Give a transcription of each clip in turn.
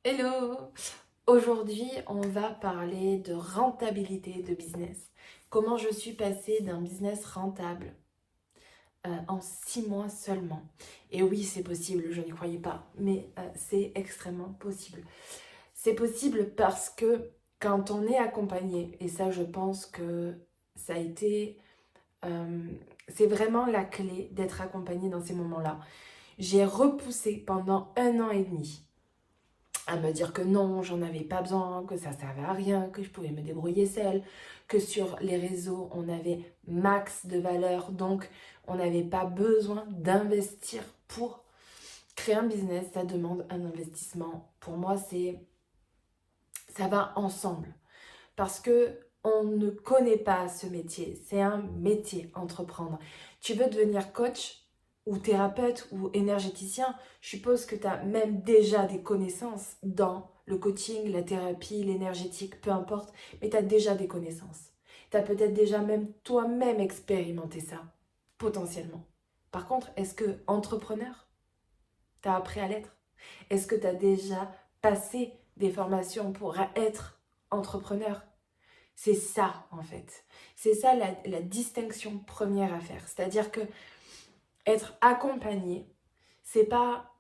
Hello! Aujourd'hui, on va parler de rentabilité de business. Comment je suis passée d'un business rentable en 6 mois seulement. Et oui, c'est possible, je n'y croyais pas, mais c'est extrêmement possible. C'est possible parce que quand on est accompagné, et ça je pense que ça a été... euh, c'est vraiment la clé d'être accompagné dans ces moments-là. J'ai repoussé pendant 1 an et demi à me dire que non, j'en avais pas besoin, que ça servait à rien, que je pouvais me débrouiller seule, que sur les réseaux, on avait max de valeur, donc on n'avait pas besoin d'investir pour créer un business, ça demande un investissement. Pour moi, ça va ensemble parce que on ne connaît pas ce métier. C'est un métier, entreprendre. Tu veux devenir coach ou thérapeute ou énergéticien, je suppose que tu as même déjà des connaissances dans le coaching, la thérapie, l'énergétique, peu importe, mais tu as déjà des connaissances. Tu as peut-être déjà même toi-même expérimenté ça, potentiellement. Par contre, est-ce que entrepreneur, tu as appris à l'être? Est-ce que tu as déjà passé des formations pour être entrepreneur? C'est ça, en fait. C'est ça la distinction première à faire. C'est-à-dire que être accompagné, c'est pas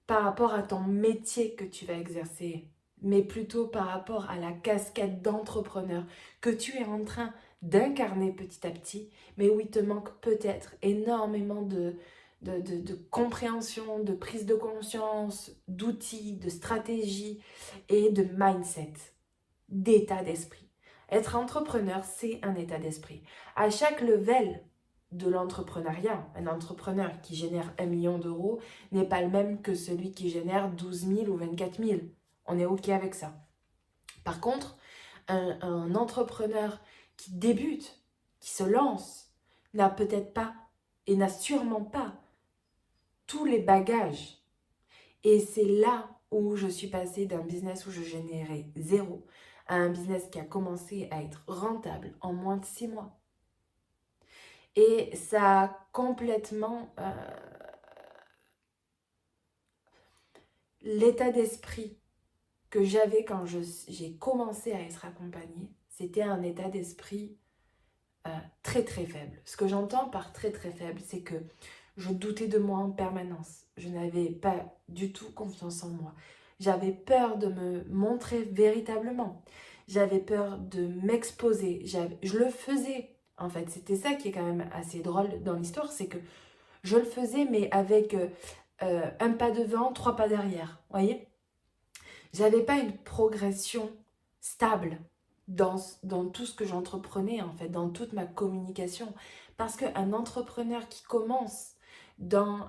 par rapport à ton métier que tu vas exercer, mais plutôt par rapport à la casquette d'entrepreneur que tu es en train d'incarner petit à petit, mais où il te manque peut-être énormément de compréhension, de prise de conscience, d'outils, de stratégie et de mindset, d'état d'esprit. Être entrepreneur, c'est un état d'esprit. À chaque level de l'entrepreneuriat, un entrepreneur qui génère 1 million d'euros n'est pas le même que celui qui génère 12 000 ou 24 000. On est OK avec ça. Par contre, un entrepreneur qui débute, qui se lance, n'a peut-être pas et n'a sûrement pas tous les bagages. Et c'est là où je suis passée d'un business où je générais zéro à un business qui a commencé à être rentable en moins de 6 mois. Et ça a complètement... l'état d'esprit que j'avais quand j'ai commencé à être accompagnée, c'était un état d'esprit très très faible. Ce que j'entends par très très faible, c'est que je doutais de moi en permanence. Je n'avais pas du tout confiance en moi. J'avais peur de me montrer véritablement. J'avais peur de m'exposer. Je le faisais. En fait, c'était ça qui est quand même assez drôle dans l'histoire, c'est que je le faisais, mais avec un pas devant, 3 pas derrière. Vous voyez? J'avais pas une progression stable dans tout ce que j'entreprenais, en fait, dans toute ma communication. Parce qu'un entrepreneur qui commence dans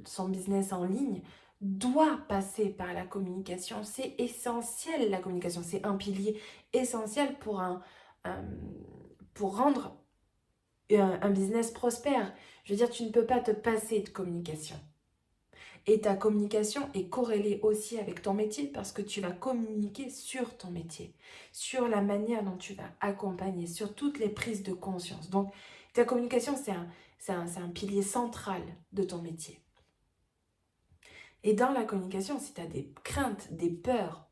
son business en ligne doit passer par la communication. C'est essentiel, la communication. C'est un pilier essentiel un- pour rendre un business prospère. Je veux dire, tu ne peux pas te passer de communication. Et ta communication est corrélée aussi avec ton métier parce que tu vas communiquer sur ton métier, sur la manière dont tu vas accompagner, sur toutes les prises de conscience. Donc, ta communication, c'est un pilier central de ton métier. Et dans la communication, si tu as des craintes, des peurs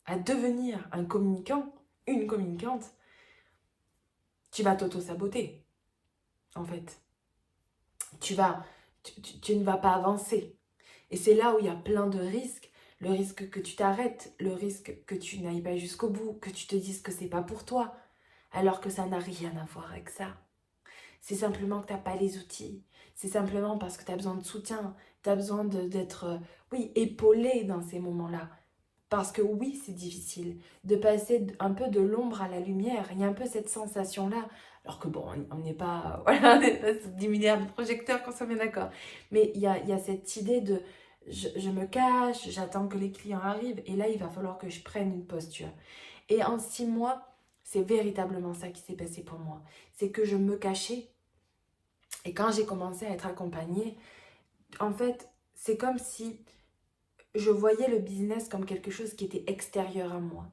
à devenir un communicant, une communicante, tu vas t'auto-saboter, en fait. Tu, vas, tu ne vas pas avancer. Et c'est là où il y a plein de risques. Le risque que tu t'arrêtes, le risque que tu n'ailles pas jusqu'au bout, que tu te dises que c'est pas pour toi, alors que ça n'a rien à voir avec ça. C'est simplement que tu n'as pas les outils. C'est simplement parce que tu as besoin de soutien, tu as besoin d'être, oui, épaulé dans ces moments-là. Parce que oui, c'est difficile de passer un peu de l'ombre à la lumière. Il y a un peu cette sensation-là. Alors que bon, on n'est pas, voilà, on n'est pas sous 10 milliards de projecteurs, qu'on soit bien d'accord. Mais il y a cette idée de je me cache, j'attends que les clients arrivent. Et là, il va falloir que je prenne une posture. Et en 6 mois, c'est véritablement ça qui s'est passé pour moi. C'est que je me cachais. Et quand j'ai commencé à être accompagnée, en fait, c'est comme si je voyais le business comme quelque chose qui était extérieur à moi.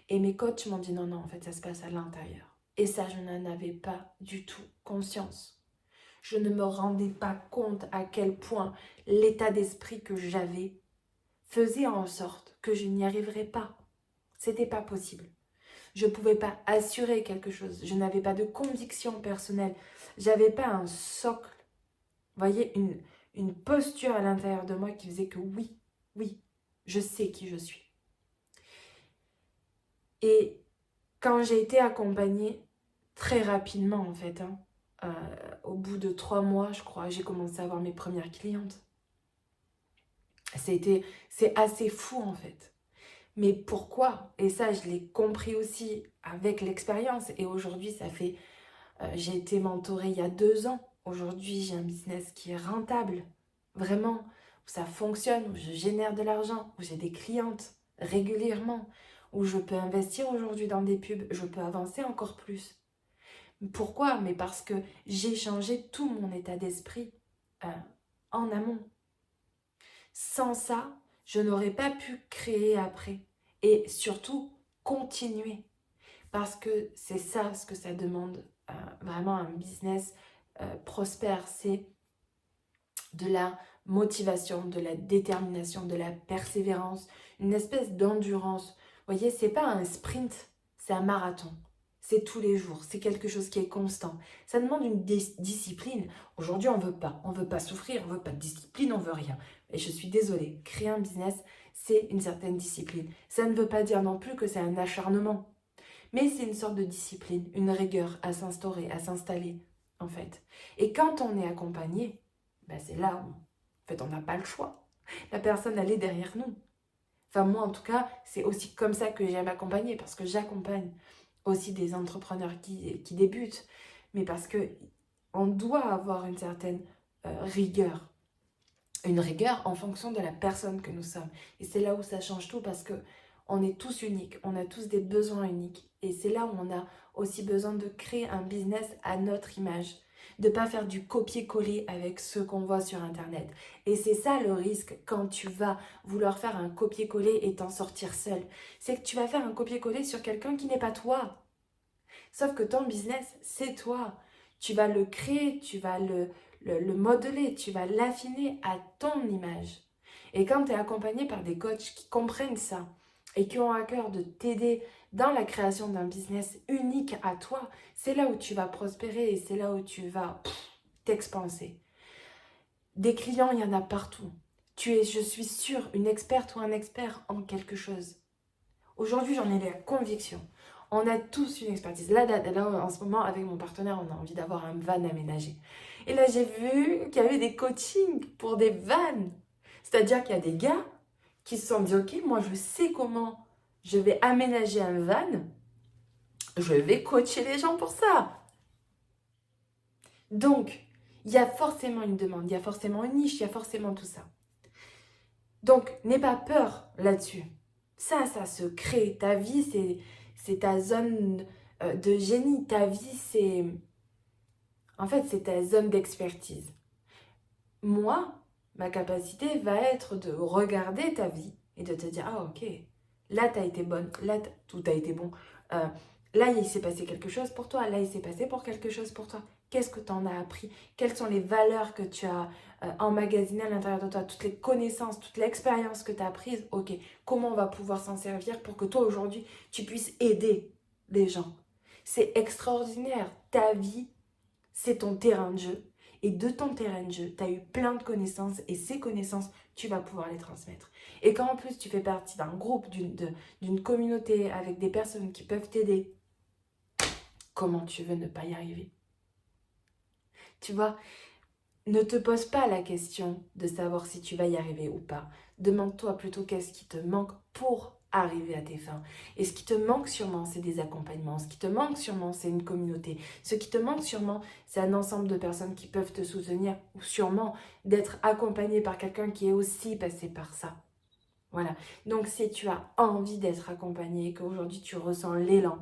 Et mes coachs m'ont dit non, non, en fait, ça se passe à l'intérieur. Et ça, je n'en avais pas du tout conscience. Je ne me rendais pas compte à quel point l'état d'esprit que j'avais faisait en sorte que je n'y arriverais pas. C'était pas possible. Je ne pouvais pas assurer quelque chose. Je n'avais pas de conviction personnelle. J'avais pas un socle. Vous voyez, une posture à l'intérieur de moi qui faisait que oui, oui, je sais qui je suis. Et quand j'ai été accompagnée, très rapidement en fait, au bout de 3 mois, je crois, j'ai commencé à avoir mes premières clientes. C'est assez fou en fait. Mais pourquoi? Et ça, je l'ai compris aussi avec l'expérience. Et aujourd'hui, j'ai été mentorée il y a 2 ans. Aujourd'hui, j'ai un business qui est rentable. Vraiment, où ça fonctionne, où je génère de l'argent, où j'ai des clientes régulièrement, où je peux investir aujourd'hui dans des pubs, je peux avancer encore plus. Pourquoi? Mais parce que j'ai changé tout mon état d'esprit euh, en amont. Sans ça, je n'aurais pas pu créer après. Et surtout, continuer. Parce que c'est ça ce que ça demande, vraiment un business prospère. C'est de la motivation, de la détermination, de la persévérance, une espèce d'endurance. Vous voyez, c'est pas un sprint, c'est un marathon. C'est tous les jours, c'est quelque chose qui est constant. Ça demande une discipline. Aujourd'hui, on veut pas souffrir, on veut pas de discipline, on veut rien. Et je suis désolée, créer un business, c'est une certaine discipline. Ça ne veut pas dire non plus que c'est un acharnement, mais c'est une sorte de discipline, une rigueur à s'instaurer, à s'installer, en fait. Et quand on est accompagné, ben c'est là où, en fait, on n'a pas le choix. La personne, elle est derrière nous. Enfin, moi, en tout cas, c'est aussi comme ça que j'aime accompagner, parce que j'accompagne aussi des entrepreneurs qui débutent, mais parce que on doit avoir une certaine rigueur. Une rigueur en fonction de la personne que nous sommes. Et c'est là où ça change tout, parce que on est tous uniques, on a tous des besoins uniques. Et c'est là où on a aussi besoin de créer un business à notre image, de ne pas faire du copier-coller avec ce qu'on voit sur Internet. Et c'est ça le risque quand tu vas vouloir faire un copier-coller et t'en sortir seul. C'est que tu vas faire un copier-coller sur quelqu'un qui n'est pas toi. Sauf que ton business, c'est toi. Tu vas le créer, tu vas le modeler, tu vas l'affiner à ton image. Et quand tu es accompagné par des coachs qui comprennent ça et qui ont à cœur de t'aider dans la création d'un business unique à toi, c'est là où tu vas prospérer et c'est là où tu vas t'expanser. Des clients, il y en a partout. Tu es, je suis sûre, une experte ou un expert en quelque chose. Aujourd'hui, j'en ai la conviction. On a tous une expertise. Là, en ce moment, avec mon partenaire, on a envie d'avoir un van aménagé. Et là, j'ai vu qu'il y avait des coachings pour des vannes. C'est-à-dire qu'il y a des gars qui se sont dit, ok, moi, je sais comment je vais aménager un van. Je vais coacher les gens pour ça. Donc, il y a forcément une demande, il y a forcément une niche, il y a forcément tout ça. Donc, n'aie pas peur là-dessus. Ça se crée. Ta vie, c'est ta zone de génie. Ta vie, c'est ta zone d'expertise. Moi, ma capacité va être de regarder ta vie et de te dire, ah ok, là, tu as été bonne, là, tout a été bon. Euh, Là, il s'est passé quelque chose pour toi. Là, il s'est passé pour quelque chose pour toi. Qu'est-ce que tu en as appris? Quelles sont les valeurs que tu as emmagasinées à l'intérieur de toi? Toutes les connaissances, toute l'expérience que tu as apprise. Ok, comment on va pouvoir s'en servir pour que toi, aujourd'hui, tu puisses aider les gens? C'est extraordinaire. Ta vie, c'est ton terrain de jeu. Et de ton terrain de jeu, tu as eu plein de connaissances et ces connaissances, tu vas pouvoir les transmettre. Et quand en plus tu fais partie d'un groupe, d'une communauté avec des personnes qui peuvent t'aider, comment tu veux ne pas y arriver? Tu vois, ne te pose pas la question de savoir si tu vas y arriver ou pas. Demande-toi plutôt qu'est-ce qui te manque pour arriver à tes fins. Et ce qui te manque sûrement, c'est des accompagnements. Ce qui te manque sûrement, c'est une communauté. Ce qui te manque sûrement, c'est un ensemble de personnes qui peuvent te soutenir ou sûrement d'être accompagné par quelqu'un qui est aussi passé par ça. Voilà. Donc si tu as envie d'être accompagné, qu'aujourd'hui tu ressens l'élan,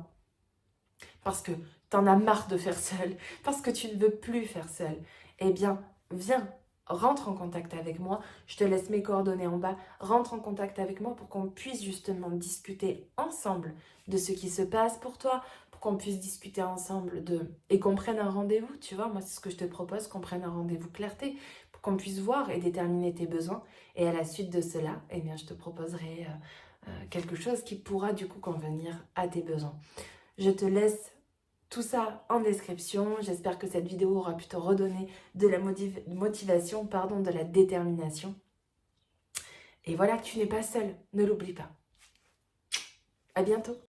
parce que tu en as marre de faire seul, parce que tu ne veux plus faire seul, eh bien, viens, rentre en contact avec moi. Je te laisse mes coordonnées en bas. Rentre en contact avec moi pour qu'on puisse justement discuter ensemble de ce qui se passe pour toi, pour qu'on puisse discuter ensemble et qu'on prenne un rendez-vous, tu vois. Moi, c'est ce que je te propose, qu'on prenne un rendez-vous clarté, pour qu'on puisse voir et déterminer tes besoins. Et à la suite de cela, eh bien, je te proposerai quelque chose qui pourra du coup convenir à tes besoins. Je te laisse tout ça en description. J'espère que cette vidéo aura pu te redonner de la motivation, de la détermination. Et voilà, que tu n'es pas seul, ne l'oublie pas. À bientôt.